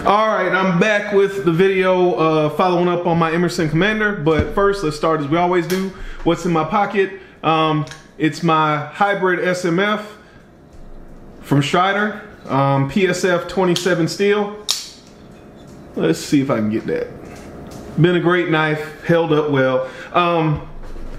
Alright, I'm back with the video following up on my Emerson Commander, but first let's start as we always do. What's in my pocket? It's my hybrid SMF from Strider, PSF 27 steel. Let's see if I can get that. Been a great knife, held up well.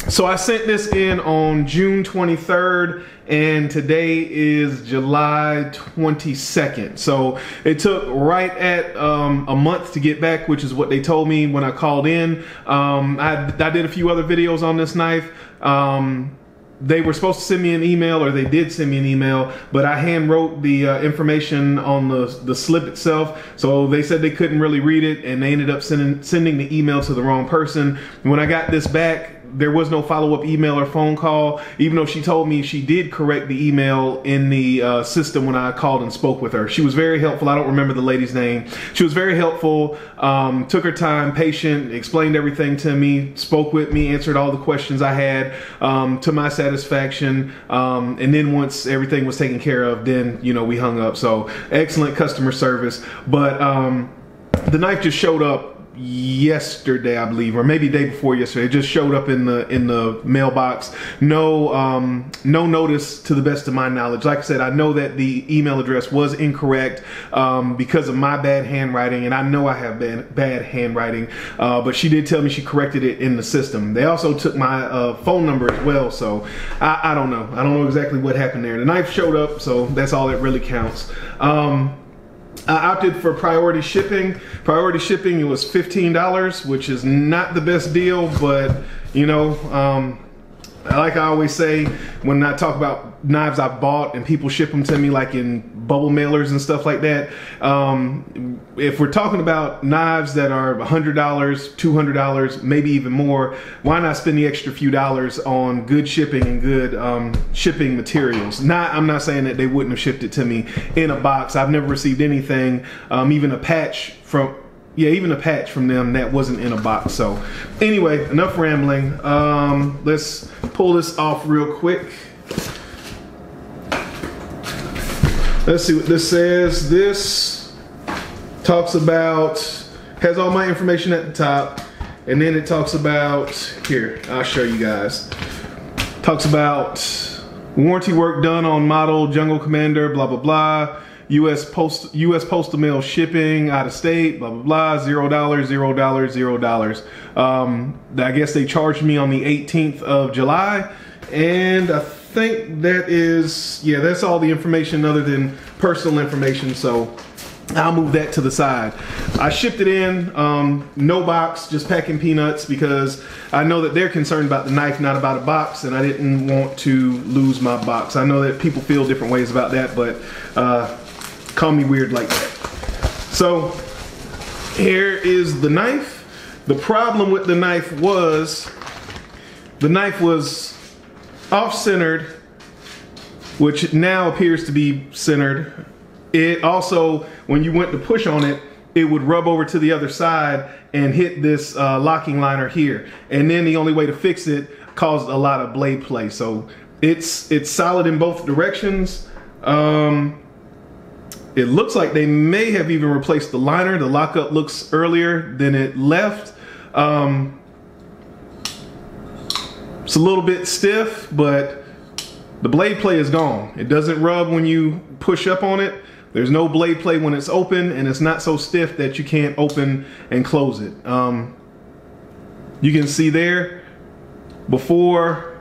So I sent this in on June 23rd and today is July 22nd. So it took right at a month to get back, which is what they told me when I called in. I did a few other videos on this knife. They were supposed to send me an email, or they did send me an email, but I hand wrote the information on the slip itself. So they said they couldn't really read it, and they ended up sending the email to the wrong person. When I got this back, there was no follow-up email or phone call, even though she told me she did correct the email in the system when I called and spoke with her. She was very helpful. I don't remember the lady's name. She was very helpful, took her time, patient, explained everything to me, spoke with me, answered all the questions I had to my satisfaction. And then once everything was taken care of, then, you know, we hung up. So excellent customer service. But the knife just showed up yesterday, I believe, or maybe day before yesterday. It just showed up in the mailbox. No notice to the best of my knowledge. Like I said, I know that the email address was incorrect because of my bad handwriting, and I know I have bad handwriting, but she did tell me she corrected it in the system. They also took my phone number as well, so I don't know. I don't know exactly what happened there. The knife showed up, so that's all that really counts. I opted for priority shipping. Priority shipping, it was $15, which is not the best deal, but you know, like I always say when I talk about knives I've bought and people ship them to me like in bubble mailers and stuff like that, if we're talking about knives that are $100, $200, maybe even more, why not spend the extra few dollars on good shipping and good shipping materials? I'm not saying that they wouldn't have shipped it to me in a box. I've never received anything, even a patch from them that wasn't in a box. So anyway, enough rambling. Let's pull this off real quick. Let's see what this says. This talks about, has all my information at the top, and then it talks about, here, I'll show you guys. Talks about warranty work done on model Jungle Commander, blah, blah, blah. US postal mail shipping out of state, blah, blah, blah, $0, $0, $0. I guess they charged me on the 18th of July, and I think that is, yeah, that's all the information other than personal information, so I'll move that to the side. I shipped it in, no box, just packing peanuts, because I know that they're concerned about the knife, not about a box, and I didn't want to lose my box. I know that people feel different ways about that, but call me weird like that. So here is the knife. The problem with the knife was off-centered, which now appears to be centered. It also, when you went to push on it, it would rub over to the other side and hit this locking liner here. And then the only way to fix it caused a lot of blade play. So it's solid in both directions. It looks like they may have even replaced the liner. The lockup looks earlier than it left. It's a little bit stiff, but the blade play is gone. It doesn't rub when you push up on it. There's no blade play when it's open, and it's not so stiff that you can't open and close it. You can see there, before,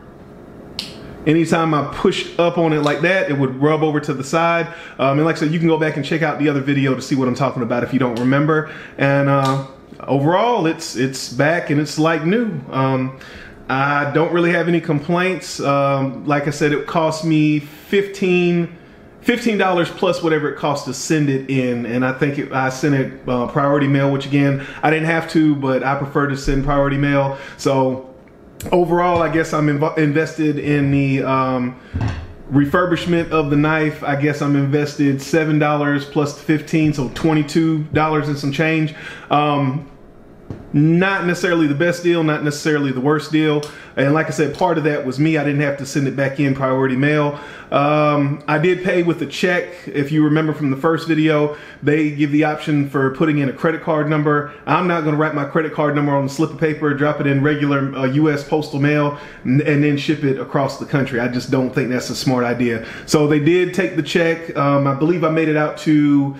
anytime I push up on it like that, it would rub over to the side. And like I said, you can go back and check out the other video to see what I'm talking about if you don't remember. And overall, it's back and it's like new. I don't really have any complaints. Like I said, it cost me $15 plus whatever it cost to send it in, and I think I sent it priority mail, which again, I didn't have to, but I prefer to send priority mail. So overall, I guess I'm invested in the refurbishment of the knife. I guess I'm invested $7 plus 15, so $22 and some change. Not necessarily the best deal, not necessarily the worst deal. And like I said, part of that was me. I didn't have to send it back in priority mail. I did pay with a check. If you remember from the first video, they give the option for putting in a credit card number. I'm not going to write my credit card number on a slip of paper, drop it in regular US postal mail, and then ship it across the country. I just don't think that's a smart idea. So they did take the check. I believe I made it out to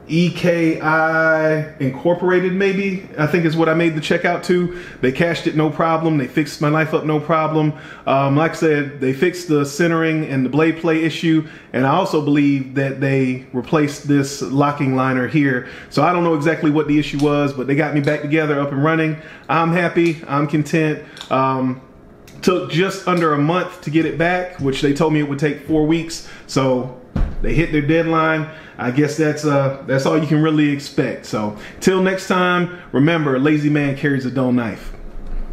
EKI Incorporated, maybe, I think is what I made the check out to. They cashed it no problem. They fixed my knife up no problem. Like I said, they fixed the centering and the blade play issue, and I also believe that they replaced this locking liner here. So I don't know exactly what the issue was, but they got me back together, up and running. I'm happy, I'm content. Took just under a month to get it back, which they told me it would take 4 weeks. So they hit their deadline. I guess that's all you can really expect. So till next time, remember, a lazy man carries a dull knife.